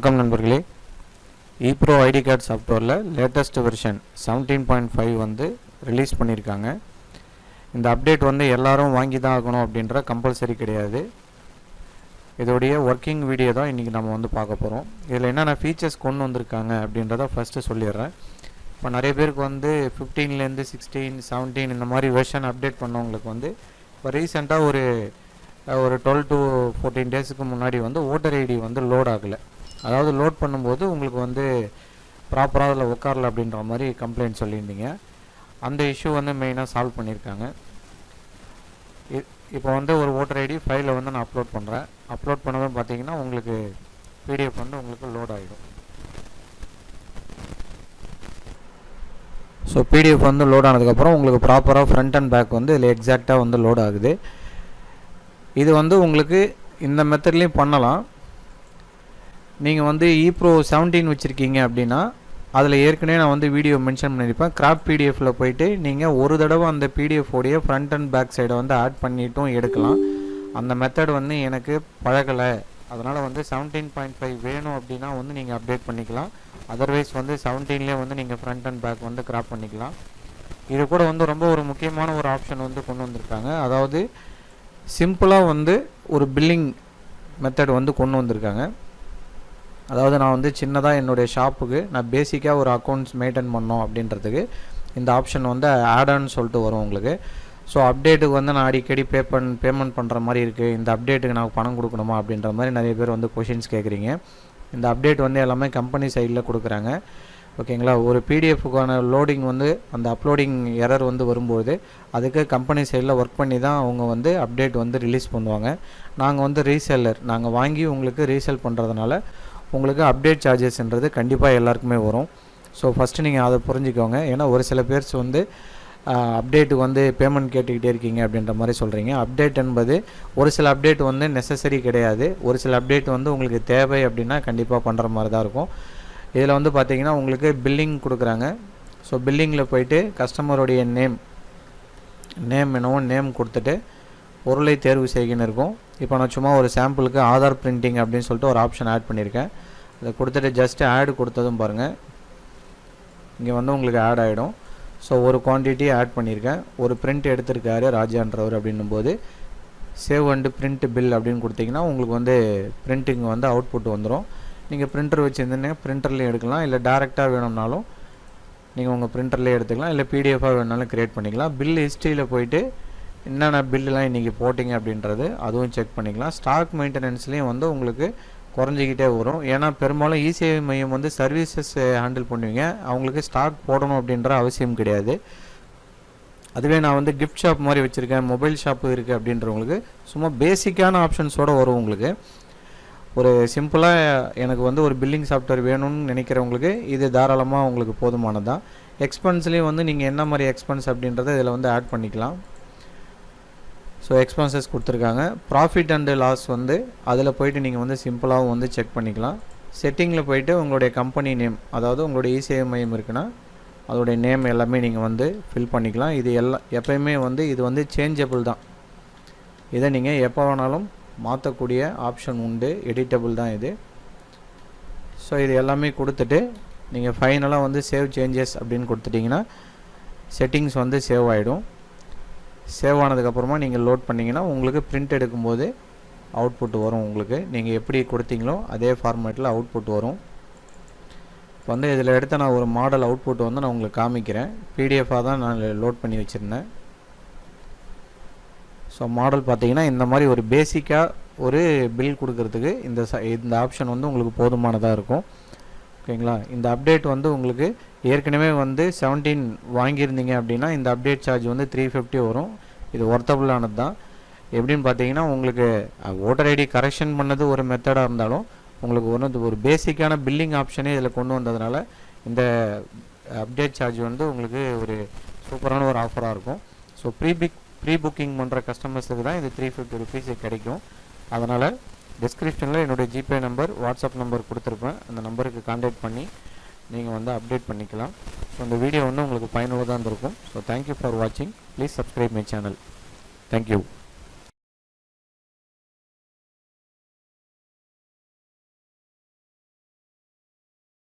வணக்கம் நண்பர்களே. ePro ID card சாஃப்ட்வேரில் லேட்டஸ்ட் வெர்ஷன் 17.5 வந்து ரிலீஸ் பண்ணியிருக்காங்க. இந்த அப்டேட் வந்து எல்லாரும் வாங்கி தான் ஆகணும் அப்படின்ற கம்பல்சரி கிடையாது. இதோடைய ஒர்க்கிங் வீடியோ தான் இன்றைக்கி நம்ம வந்து பார்க்க போகிறோம். இதில் என்னென்ன ஃபீச்சர்ஸ் கொண்டு வந்திருக்காங்க அப்படின்றத ஃபஸ்ட்டு சொல்லிடுறேன். இப்போ நிறைய பேருக்கு வந்து 15லேருந்து 16, 17 இந்த மாதிரி வெர்ஷன் அப்டேட் பண்ணவங்களுக்கு வந்து இப்போ ரீசெண்டாக ஒரு 12 to 14 டேஸுக்கு முன்னாடி வந்து ஓட்டர் ஐடி வந்து லோட் ஆகலை. அதாவது லோட் பண்ணும்போது உங்களுக்கு வந்து ப்ராப்பராக அதில் உட்காரல அப்படின்ற மாதிரி கம்ப்ளைண்ட் சொல்லியிருந்தீங்க. அந்த இஷ்யூ வந்து மெயினாக சால்வ் பண்ணியிருக்காங்க. இப்போ வந்து ஒரு ஓட்டர் ஐடி ஃபைலை வந்து நான் அப்லோட் பண்ணுறேன். அப்லோட் பண்ணதும் பார்த்தீங்கன்னா உங்களுக்கு பிடிஎஃப் வந்து உங்களுக்கு லோட் ஆகிடும். ஸோ பிடிஎஃப் வந்து லோட் ஆனதுக்கப்புறம் உங்களுக்கு ப்ராப்பராக ஃப்ரண்ட் அண்ட் பேக் வந்து இதில் எக்ஸாக்டாக வந்து லோட் ஆகுது. இது வந்து உங்களுக்கு இந்த மெத்தட்லேயும் பண்ணலாம். நீங்கள் வந்து ePro 17 வச்சுருக்கீங்க அப்படின்னா அதில் ஏற்கனவே நான் வந்து வீடியோ மென்ஷன் பண்ணியிருப்பேன். கிராப் பிடிஎஃப்பில் போயிட்டு நீங்கள் ஒரு தடவை அந்த பிடிஎஃபோடைய ஃப்ரண்ட் அண்ட் பேக் சைடை வந்து ஆட் பண்ணிட்டும் எடுக்கலாம். அந்த மெத்தட் வந்து எனக்கு பழகலை, அதனால் வந்து 17.5 வேணும் அப்படின்னா வந்து நீங்கள் அப்டேட் பண்ணிக்கலாம். அதர்வைஸ் வந்து 17லேயே வந்து நீங்கள் ஃப்ரண்ட் அண்ட் பேக் வந்து கிராப் பண்ணிக்கலாம். இது கூட வந்து ரொம்ப ஒரு முக்கியமான ஒரு ஆப்ஷன் வந்து கொண்டு வந்திருக்காங்க. அதாவது சிம்பிளாக வந்து ஒரு பில்லிங் மெத்தட் வந்து கொண்டு வந்திருக்காங்க. அதாவது நான் வந்து சின்னதாக என்னுடைய ஷாப்புக்கு நான் பேசிக்காக ஒரு அக்கௌண்ட்ஸ் மெயின்டைன் பண்ணோம் அப்படின்றதுக்கு இந்த ஆப்ஷன் வந்து ஆடான்னு சொல்லிட்டு வரும் உங்களுக்கு. ஸோ அப்டேட்டுக்கு வந்து நான் அடிக்கடி பேமெண்ட் பண்ணுற மாதிரி இருக்குது, இந்த அப்டேட்டுக்கு நான் பணம் கொடுக்கணுமா அப்படின்ற மாதிரி நிறைய பேர் வந்து கொஷின்ஸ் கேட்குறீங்க. இந்த அப்டேட் வந்து எல்லாமே கம்பெனி சைடில் கொடுக்குறாங்க. ஓகேங்களா. ஒரு பிடிஎஃப்க்கான லோடிங் வந்து அந்த அப்லோடிங் எரர் வந்து வரும்போது அதுக்கு கம்பெனி சைடில் ஒர்க் பண்ணி தான் அவங்க வந்து அப்டேட் வந்து ரிலீஸ் பண்ணுவாங்க. நாங்கள் வந்து ரீசெல்லர், நாங்கள் வாங்கி உங்களுக்கு ரீசெல் பண்ணுறதுனால உங்களுக்கு அப்டேட் சார்ஜஸ்ன்றது கண்டிப்பாக எல்லாருக்குமே வரும். ஸோ ஃபஸ்ட்டு நீங்கள் அதை புரிஞ்சுக்கோங்க. ஏன்னா ஒரு சில பேர்ஸ் வந்து அப்டேட்டுக்கு வந்து பேமெண்ட் கேட்டுக்கிட்டே இருக்கீங்க அப்படின்ற மாதிரி சொல்கிறீங்க. அப்டேட் என்பது ஒரு சில அப்டேட் வந்து நெசசரி கிடையாது. ஒரு சில அப்டேட் வந்து உங்களுக்கு தேவை அப்படின்னா கண்டிப்பாக பண்ணுற மாதிரி தான் இருக்கும். இதில் வந்து பார்த்தீங்கன்னா உங்களுக்கு பில்லிங் கொடுக்குறாங்க. ஸோ பில்லிங்கில் போயிட்டு கஸ்டமருடைய நேம் என்னவோ நேம் கொடுத்துட்டு பொருளை தேர்வு செய்கின்னு இருக்கும். இப்போ நான் சும்மா ஒரு சாம்பிளுக்கு ஆதார் பிரிண்டிங் அப்படின்னு சொல்லிட்டு ஒரு ஆப்ஷன் ஆட் பண்ணியிருக்கேன். அதை கொடுத்துட்டு ஜஸ்ட்டு ஆட் கொடுத்ததும் பாருங்கள் இங்கே வந்து உங்களுக்கு ஆட் ஆகிடும். ஸோ ஒரு குவான்டிட்டி ஆட் பண்ணியிருக்கேன். ஒரு பிரிண்ட் எடுத்திருக்காரு ராஜான்றவர் அப்படின்னும் போது சேவ் அண்டு பிரிண்ட் பில் அப்படின்னு கொடுத்தீங்கன்னா உங்களுக்கு வந்து பிரிண்டிங் வந்து அவுட்புட் வந்துடும். நீங்கள் பிரிண்டர் வச்சுருந்தீங்கன்னா பிரிண்டர்லேயும் எடுக்கலாம், இல்லை டேரெக்டாக வேணும்னாலும் நீங்கள் உங்கள் பிரிண்டர்லேயே எடுத்துக்கலாம், இல்லை பிடிஎஃபாக வேணுனாலும் க்ரியேட் பண்ணிக்கலாம். பில் ஹிஸ்ட்ரியில் போயிட்டு என்னென்ன பில்லுலாம் இன்றைக்கி போட்டிங்க அப்படின்றது அதுவும் செக் பண்ணிக்கலாம். ஸ்டாக் மெயின்டெனன்ஸ்லேயும் வந்து உங்களுக்கு குறைஞ்சிக்கிட்டே வரும். ஏன்னா பெரும்பாலும் இசேவை மையம் வந்து சர்வீசஸ் ஹேண்டில் பண்ணுவீங்க, அவங்களுக்கு ஸ்டாக் போடணும் அப்படின்ற அவசியம் கிடையாது. அதுவே நான் வந்து கிஃப்ட் ஷாப் மாதிரி வச்சுருக்கேன், மொபைல் ஷாப்பு இருக்குது அப்படின்றவங்களுக்கு சும்மா பேசிக்கான ஆப்ஷன்ஸோடு வரும். உங்களுக்கு ஒரு சிம்பிளாக எனக்கு வந்து ஒரு பில்லிங் சாஃப்ட்வேர் வேணும்னு நினைக்கிறவங்களுக்கு இது தாராளமாக உங்களுக்கு போதுமானதான். எக்ஸ்பென்ஸ்லேயும் வந்து நீங்கள் என்ன மாதிரி எக்ஸ்பென்ஸ் அப்படின்றத இதில் வந்து ஆட் பண்ணிக்கலாம். ஸோ எக்ஸ்பென்சஸ் கொடுத்துருக்காங்க. ப்ராஃபிட் அண்டு லாஸ் வந்து அதில் போய்ட்டு நீங்கள் வந்து சிம்பிளாகவும் வந்து செக் பண்ணிக்கலாம். செட்டிங்கில் போய்ட்டு உங்களுடைய கம்பெனி நேம், அதாவது உங்களுடைய இசேவை மையம் இருக்குன்னா அதோடைய நேம் எல்லாமே நீங்கள் வந்து ஃபில் பண்ணிக்கலாம். இது எப்போயுமே வந்து இது வந்து சேஞ்சபிள் தான். இதை நீங்கள் எப்போ வேணாலும் மாற்றக்கூடிய ஆப்ஷன் உண்டு, எடிட்டபிள் தான் இது. ஸோ இது எல்லாமே கொடுத்துட்டு நீங்கள் ஃபைனலாக வந்து சேவ் சேஞ்சஸ் அப்படின்னு கொடுத்துட்டிங்கன்னா செட்டிங்ஸ் வந்து சேவ் ஆகிடும். சேவ் ஆனதுக்கப்புறமா நீங்கள் லோட் பண்ணிங்கன்னா உங்களுக்கு பிரிண்ட் எடுக்கும்போது அவுட்புட் வரும். உங்களுக்கு நீங்கள் எப்படி கொடுத்தீங்களோ அதே ஃபார்மேட்டில் அவுட்புட் வரும். இப்போ வந்து இதில் எடுத்த நான் ஒரு மாடல் அவுட்புட் வந்து நான் உங்களுக்கு காமிக்கிறேன். பிடிஎஃபாக தான் நான் லோட் பண்ணி வச்சுருந்தேன். ஸோ மாடல் பார்த்தீங்கன்னா இந்த மாதிரி ஒரு பேசிக்காக ஒரு பில் கொடுக்கறதுக்கு இந்த ஆப்ஷன் வந்து உங்களுக்கு போதுமானதாக இருக்கும். ஓகேங்களா. இந்த அப்டேட் வந்து உங்களுக்கு ஏற்கனவே வந்து 17 வாங்கியிருந்தீங்க அப்படின்னா இந்த அப்டேட் சார்ஜ் வந்து 350 வரும். இது ஒர்த்தபுளானது தான். எப்படின்னு பார்த்தீங்கன்னா உங்களுக்கு ஓட்டர் ஐடி கரெக்ஷன் பண்ணது ஒரு மெத்தடாக இருந்தாலும் உங்களுக்கு ஒரு பேசிக்கான பில்லிங் ஆப்ஷனே இதில் கொண்டு வந்ததுனால இந்த அப்டேட் சார்ஜ் வந்து உங்களுக்கு ஒரு சூப்பரான ஒரு ஆஃபராக இருக்கும். ஸோ ப்ரீ புக்கிங் பண்ணுற கஸ்டமர்ஸுக்கு தான் இது 350 ருபீஸ் கிடைக்கும். அதனால் டிஸ்கிரிப்ஷனில் என்னுடைய ஜிபே நம்பர், வாட்ஸ்அப் நம்பர் கொடுத்துருப்பேன். அந்த நம்பருக்கு கான்டாக்ட் பண்ணி நீங்கள் வந்து அப்டேட் பண்ணிக்கலாம். ஸோ இந்த வீடியோ வந்து உங்களுக்கு பயனுள்ளதாக இருந்திருக்கும். ஸோ தேங்க்யூ ஃபார் வாட்சிங். Please subscribe my channel. Thank you.